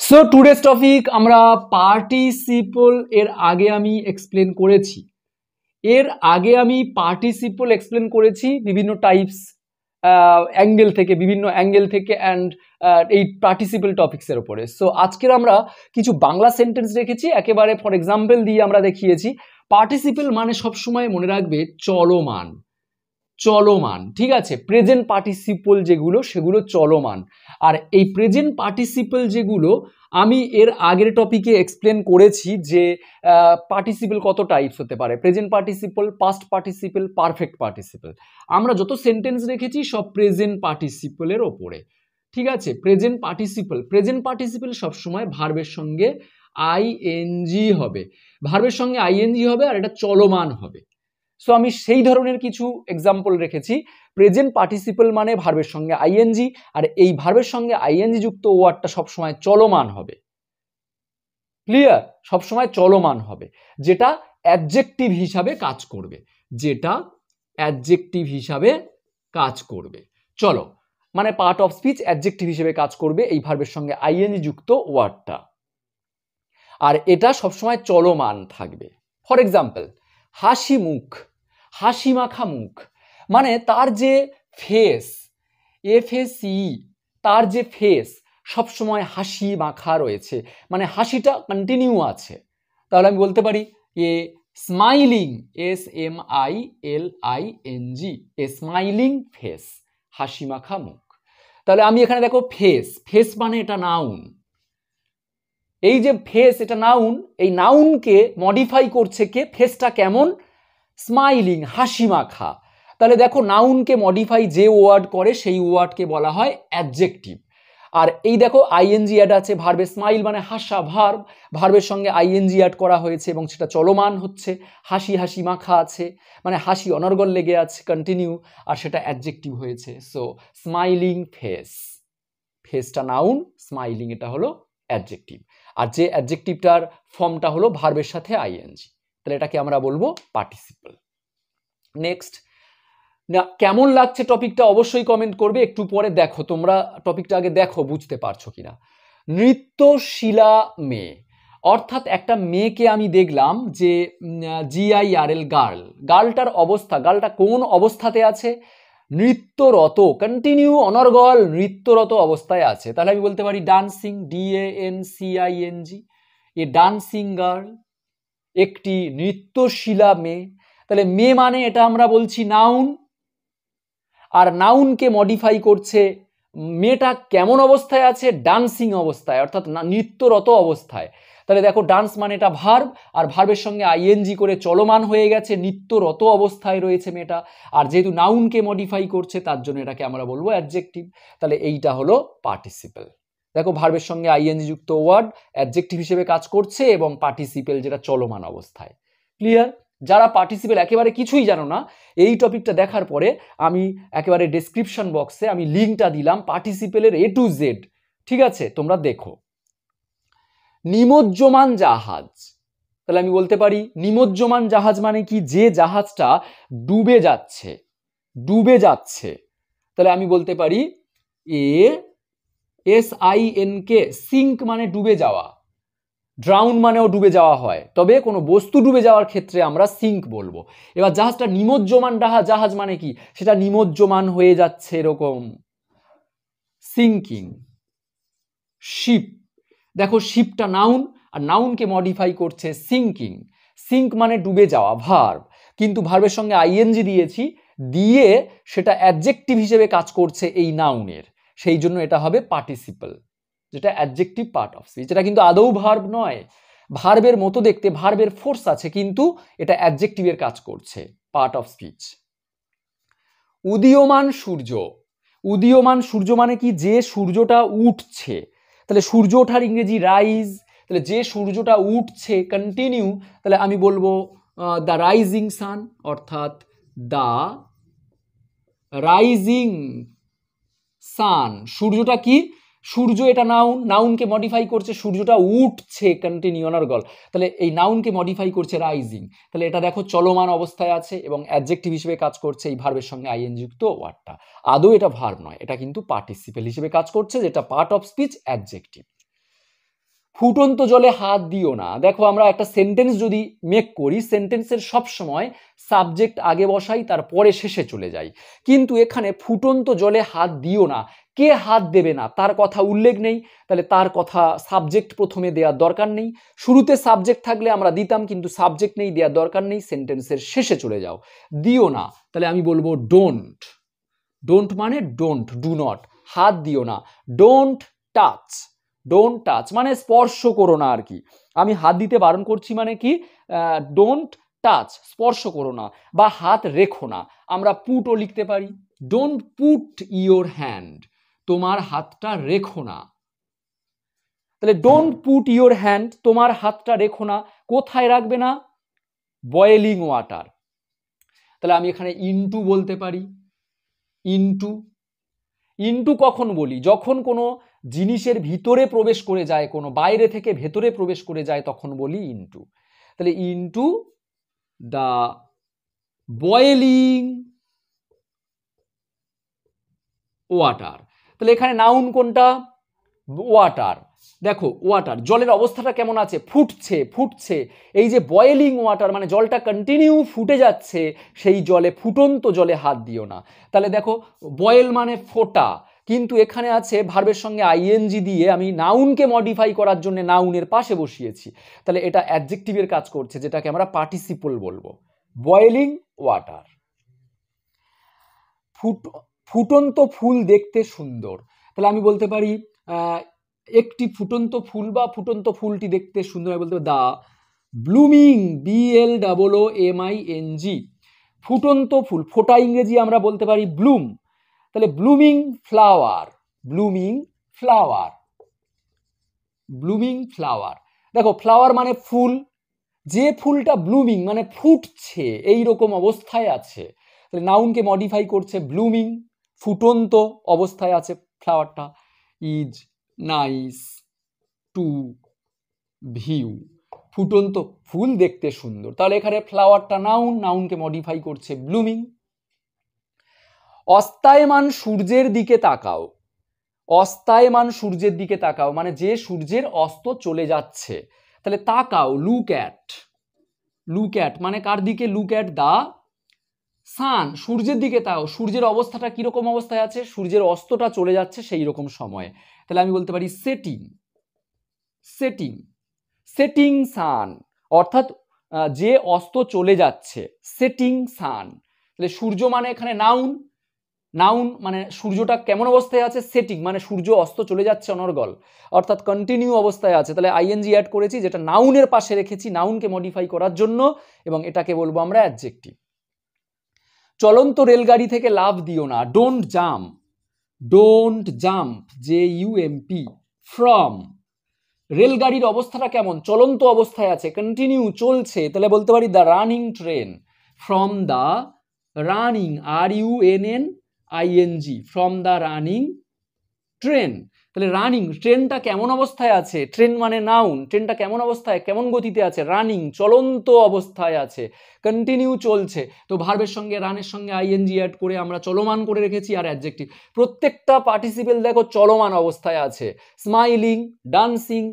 So today's topic আমরা participle এর আগে আমি এক্সপ্লেন করেছি বিভিন্ন টাইপস বিভিন্ন অ্যাঙ্গেল থেকে অ্যান্ড এই পার্টিসিপল টপিক্সের উপরে। সো আজকের আমরা কিছু বাংলা সেন্টেন্স রেখেছি, একেবারে ফর এক্সাম্পল দিয়ে আমরা দেখিয়েছি। পার্টিসিপল মানে সবসময় মনে রাখবে চলমান, ঠিক আছে। প্রেজেন্ট পার্টিসিপল যেগুলো সেগুলো চলমান, আর এই প্রেজেন্ট পার্টিসিপল যেগুলো আমি এর আগের টপিকে এক্সপ্লেন করেছি যে পার্টিসিপল কত টাইপস হতে পারে, present participle, past participle, perfect participle. আমরা যত সেন্টেন্স রেখেছি সব প্রেজেন্ট পার্টিসিপলের ওপরে, ঠিক আছে। প্রেজেন্ট পার্টিসিপল সবসময় ভার্বের সঙ্গে আইএনজি হবে, আর এটা চলমান হবে। সো আমি সেই ধরনের কিছু এক্সাম্পল রেখেছি। প্রেজেন্ট পার্টিসিপল মানে ভার্বের সঙ্গে আইএনজি, আর এই ভার্বের সঙ্গে আইএনজি যুক্ত ওয়ার্ডটা সবসময় চলমান হবে। ক্লিয়ার? সবসময় চলমান হবে, যেটা অ্যাডজেক্টিভ হিসাবে কাজ করবে। চলো, মানে পার্ট অফ স্পিচ অ্যাডজেক্টিভ হিসেবে কাজ করবে এই ভার্বের সঙ্গে আইএনজি যুক্ত ওয়ার্ডটা, আর এটা সবসময় চলমান থাকবে। ফর এক্সাম্পল, হাসি মাখা মুখ, মানে তার যে ফেস, তার যে ফেস সবসময় হাসি মাখা রয়েছে, মানে হাসিটা কন্টিনিউ আছে। তাহলে আমি বলতে পারি এ স্মাইলিং, SMILING, এ স্মাইলিং ফেস, হাসি মাখা মুখ। তাহলে আমি এখানে দেখো ফেস মানে এটা নাউন, এই যে ফেস এটা নাউন, এই নাউনকে মডিফাই করছে কে? ফেসটা কেমন? স্মাইলিং, হাসি মাখা। তাহলে দেখো নাউনকে মডিফাই যে ওয়ার্ড করে সেই ওয়ার্ডকে বলা হয় অ্যাডজেক্টিভ। আর এই দেখো আইএনজি অ্যাড আছে ভার্বে, স্মাইল মানে হাসা, ভার্বের সঙ্গে আইএনজি অ্যাড করা হয়েছে এবং সেটা চলমান হচ্ছে। হাসি মাখা আছে, মানে হাসি অনর্গল লেগে আছে, কন্টিনিউ, আর সেটা অ্যাডজেক্টিভ হয়েছে। সো স্মাইলিং ফেসটা নাউন, স্মাইলিং এটা হলো অ্যাডজেক্টিভ, আর যে অ্যাডজেক্টিভটার ফর্মটা হলো ভার্বের সাথে আইএনজি, তাহলে এটাকে আমরা বলবো পার্টিসিপল। নেক্সট, না কেমন লাগছে টপিকটা অবশ্যই কমেন্ট করবে। একটু পরে দেখো, তোমরা টপিকটা আগে দেখো বুঝতে পারছো কিনা। নৃত্যশীলা মেয়ে, অর্থাৎ একটা মেয়েকে আমি দেখলাম যে GIRL, গার্লটার অবস্থা, গার্লটা কোন অবস্থাতে আছে? নৃত্যরত, কন্টিনিউ অনর্গল নৃত্যরত অবস্থায় আছে। তাহলে আমি বলতে পারি ডান্সিং, DANCING, এ ডান্সিং গার্ল, একটি নৃত্যশীলা মেয়ে। তাহলে মেয়ে মানে এটা আমরা বলছি নাউন, আর নাউনকে মডিফাই করছে, মেয়েটা কেমন অবস্থায় আছে? ডান্সিং অবস্থায়, অর্থাৎ নৃত্যরত অবস্থায়। তাহলে দেখো ডান্স মানে এটা ভার্ব, আর ভার্বের সঙ্গে আইএনজি করে চলমান হয়ে গেছে, নৃত্যরত অবস্থায় রয়েছে মেয়েটা, আর যেহেতু নাউনকে মডিফাই করছে তার জন্য এটাকে আমরা বলবো অ্যাডজেক্টিভ। তাহলে এইটা হলো পার্টিসিপল। দেখো ভার্বের সঙ্গে আইএনজি যুক্ত ওয়ার্ড অ্যাডজেক্টিভ হিসেবে কাজ করছে এবং পার্টিসিপল যেটা চলমান অবস্থায়। ক্লিয়ার? যারা পার্টিসিপল একেবারে কিছুই জানো না, এই টপিকটা দেখার পরে আমি একেবারে ডেসক্রিপশন বক্সে আমি লিঙ্কটা দিলাম পার্টিসিপলের A to Z, ঠিক আছে? তোমরা দেখো। নিমজ্জমান জাহাজ, তাহলে আমি বলতে পারি নিমজ্জমান জাহাজ মানে কি? যে জাহাজটা ডুবে যাচ্ছে। তাহলে আমি বলতে পারি SINK, সিঙ্ক মানে ডুবে যাওয়া, ড্রাউন মানেও ডুবে যাওয়া হয়, তবে কোনো বস্তু ডুবে যাওয়ার ক্ষেত্রে আমরা সিঙ্ক বলবো। এবার জাহাজটা নিমজ্জমান জাহাজ মানে কি? সেটা নিমজ্জমান হয়ে যাচ্ছে, এরকম সিঙ্কিং। শিপ, দেখো শিপটা নাউন, আর নাউনকে মডিফাই করছে সিঙ্কিং, সিঙ্ক মানে ডুবে যাওয়া ভার্ব, কিন্তু ভার্বের সঙ্গে আইএনজি দিয়েছি, দিয়ে সেটা অ্যাডজেক্টিভ হিসেবে কাজ করছে এই নাউনের, সেই জন্য এটা হবে পার্টিসিপল, যেটা অ্যাডজেক্টিভ পার্ট অফ স্পিচ। এটা কিন্তু আদৌ ভার্ব নয়, ভার্বের মতো দেখতে, ভার্বের ফোর্স আছে, কিন্তু এটা অ্যাডজেক্টিভের কাজ করছে, পার্ট অফ স্পিচ। উদীয়মান সূর্য মানে কি? যে সূর্যটা উঠছে। তাহলে সূর্য ওঠার ইংরেজি রাইজ, তাহলে যে সূর্যটা উঠছে কন্টিনিউ, তাহলে আমি বলবো দ্য রাইজিং সান, অর্থাৎ দ্য রাইজিং সান। সূর্যটা কি? সূর্য এটা নাউনকে মডিফাই করছে, সূর্যটা উঠছে কন্টিনিউ অনর্গল, তাহলে এই নাউনকে মডিফাই করছে রাইজিং। তাহলে এটা দেখো চলমান অবস্থায় আছে এবং অ্যাডজেক্টিভ হিসেবে কাজ করছে এই ভার্বের সঙ্গে আইএনজি যুক্ত ওয়ার্ডটা। আদৌ এটা ভার্ব নয়, এটা কিন্তু পার্টিসিপল হিসেবে কাজ করছে, যেটা পার্ট অফ স্পিচ অ্যাডজেক্টিভ। ফুটন্ত জলে হাত দিও না। দেখো আমরা একটা সেন্টেন্স যদি মেক করি, সেন্টেন্সের সব সময় সাবজেক্ট আগে বসাই, তারপরে শেষে চলে যাই, কিন্তু এখানে ফুটন্ত জলে হাত দিও না, কে হাত দেবে না তার কথা উল্লেখ নেই, তাহলে তার কথা সাবজেক্ট প্রথমে দেওয়ার দরকার নেই। শুরুতে সাবজেক্ট থাকলে আমরা দিতাম, কিন্তু সাবজেক্ট নেই, দেওয়ার দরকার নেই, সেন্টেন্সের শেষে চলে যাও। দিও না, তাহলে আমি বলবো ডোন্ট। ডোন্ট মানে ডোন্ট, ডু নট, হাত দিও না। ডোন্ট টাচ, ডোন্ট টাচ মানে স্পর্শ করো না আর কি। আমি হাত দিতে বারণ করছি মানে কি, ডোন্ট টাচ, স্পর্শ করো না, বা হাত রেখো না। আমরা পুটও লিখতে পারি, ডোন্ট পুট ইওর হ্যান্ড, তোমার হাতটা রেখো না। তাহলে ডোন্ট পুট ইওর হ্যান্ড, তোমার হাতটা রেখো না, কোথায় রাখবে না, বয়েলিং ওয়াটার। তাহলে আমি এখানে ইনটু বলতে পারি, ইনটু। ইনটু কখন বলি, যখন কোনো জিনিসের ভিতরে প্রবেশ করে যায়, কোনো বাইরে থেকে ভেতরে প্রবেশ করে যায়, তখন বলি ইনটু। তাহলে ইনটু দ্য বয়েলিং ওয়াটার। তাহলে এখানে নাউন কোনটা, ওয়াটার। দেখো ওয়াটার, জলের অবস্থাটা কেমন আছে, ফুটছে, ফুটছে। এই যে বয়েলিং ওয়াটার মানে জলটা কন্টিনিউ ফুটে যাচ্ছে, সেই জলে, ফুটন্ত জলে হাত দিও না। তাহলে দেখো বয়েল মানে ফোটা, কিন্তু এখানে আছে ভার্বের সঙ্গে আইএনজি দিয়ে আমি নাউনকে মডিফাই করার জন্য নাউনের পাশে বসিয়েছি, তাহলে এটা অ্যাডজেক্টিভের কাজ করছে, যেটাকে আমরা পার্টিসিপল বলবো, বয়েলিং ওয়াটার। ফুটন্ত ফুল দেখতে সুন্দর, তাহলে আমি বলতে পারি একটি ফুটন্ত ফুল বা ফুটন্ত ফুলটি দেখতে সুন্দর, আমি বলতে পারি দা ব্লুমিং, BLOOMING, ফুটন্ত ফুল, ফোটা ইংরেজি আমরা বলতে পারি ব্লুম। তাহলে blooming flower, blooming flower, blooming flower. দেখো ফ্লাওয়ার মানে ফুল, যে ফুলটা ব্লুমিং মানে ফুটছে, এই রকম অবস্থায় আছে, তাহলে নাউনকে মডিফাই করছে, ব্লুমিং, ফুটন্ত অবস্থায় আছে ফ্লাওয়ারটা। ইজ নাইস টু ভিউ, ফুটন্ত ফুল দেখতে সুন্দর, তাহলে এখানে ফ্লাওয়ারটা নাউন, নাউনকে মডিফাই করছে ব্লুমিং। অস্তায়মান সূর্যের দিকে তাকাও, অস্তায়মান সূর্যের দিকে তাকাও মানে যে সূর্যের অস্ত চলে যাচ্ছে, তাহলে তাকাও, লুক অ্যাট, লুক অ্যাট মানে কার দিকে, লুক অ্যাট দা সান, সূর্যের দিকে তাকাও, সূর্যের অবস্থাটা কিরকম অবস্থায় আছে, সূর্যের অস্তটা চলে যাচ্ছে সেই রকম সময়ে, তাহলে আমি বলতে পারি সেটিং, সেটিং, সেটিং সান, অর্থাৎ যে অস্ত চলে যাচ্ছে, সেটিং সান। তাহলে সূর্য মানে এখানে নাউন, নাউন মানে সূর্যটা কেমন অবস্থায় আছে, সেটিং মানে সূর্য অস্ত চলে যাচ্ছে অনর্গল, অর্থাৎ কন্টিনিউ অবস্থায় আছে, তাহলে আইএনজি অ্যাড করেছি, যেটা নাউনের পাশে রেখেছি নাউনকে মডিফাই করার জন্য, এবং এটাকে বলবো আমরা অ্যাডজেক্টিভ। চলন্ত রেলগাড়ি থেকে লাফ দিও না, don't jump, don't jump, JUMP, from, রেলগাড়ির অবস্থাটা কেমন, চলন্ত অবস্থায় আছে, কন্টিনিউ চলছে, তাহলে বলতে পারি the running train, from the running, RUNNING, from the running train. তাহলে রানিং, ট্রেনটা কেমন অবস্থায় আছে, ট্রেন মানে নাউন, ট্রেনটা কেমন অবস্থায়, কেমন গতিতে আছে, রানিং, চলন্ত অবস্থায় আছে, কন্টিনিউ চলছে, তো ভার্বের সঙ্গে রানের সঙ্গে আইএনজি অ্যাড করে আমরা চলমান করে রেখেছি, আর অ্যাডজেক্টিভ। প্রত্যেকটা পার্টিসিপেল দেখো চলমান অবস্থায় আছে, smiling, dancing,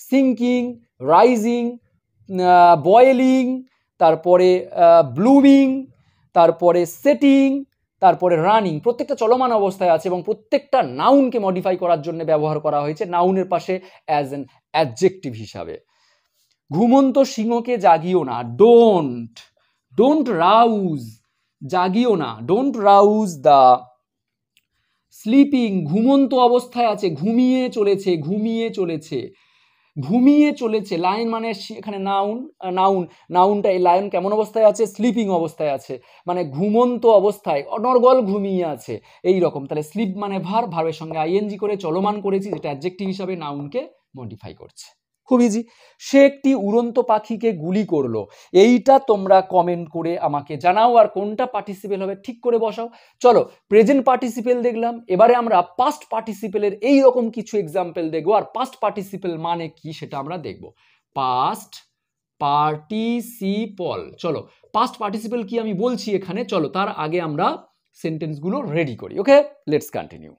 sinking, rising, boiling, তারপরে ব্লুমিং, তারপরে সেটিং, তারপরে রানিং, প্রত্যেকটা চলমান অবস্থায় আছে, এবং প্রত্যেকটা নাউনকে মডিফাই করার জন্য ব্যবহার করা হয়েছে নাউনের পাশে অ্যাজ এন অ্যাডজেক্টিভ হিসাবে। ঘুমন্ত সিংহকে জাগিও না, ডোন্ট, ডোন্ট রাউজ, জাগিও না, ডোন্ট রাউজ দ্য স্লিপিং, ঘুমন্ত অবস্থায় আছে, ঘুমিয়ে চলেছে, ঘুমিয়ে চলেছে, ঘুমিয়ে চলেছে, লায়ন মানে এখানে নাউন, নাউন, নাউনটা এই লায়ন কেমন অবস্থায় আছে, স্লিপিং অবস্থায় আছে, মানে ঘুমন্ত অবস্থায়, অনর্গল ঘুমিয়ে আছে, এই রকম। তাহলে স্লিপ মানে ভার্ব, ভার্বের সঙ্গে আইএনজি করে চলমান করেছি, যেটা অ্যাডজেক্টিভ হিসাবে নাউনকে মডিফাই করছে। খুব ইজি। সে একটি উড়ন্ত পাখিকে গুলি করলো, এইটা তোমরা কমেন্ট করে আমাকে জানাও, আর কোনটা পার্টিসিপেল হবে ঠিক করে বসাও। চলো প্রেজেন্ট পার্টিসিপেল দেখলাম, এবারে আমরা পাস্ট পার্টিসিপেলের এই রকম কিছু এক্সাম্পল দেখবো, আর পাস্ট পার্টিসিপেল মানে কি সেটা আমরা দেখবো। পাস্ট পার্টিসিপল, চলো পাস্ট পার্টিসিপেল কি আমি বলছি এখানে, চলো তার আগে আমরা সেন্টেন্সগুলো রেডি করি। ওকে, লেটস কন্টিনিউ।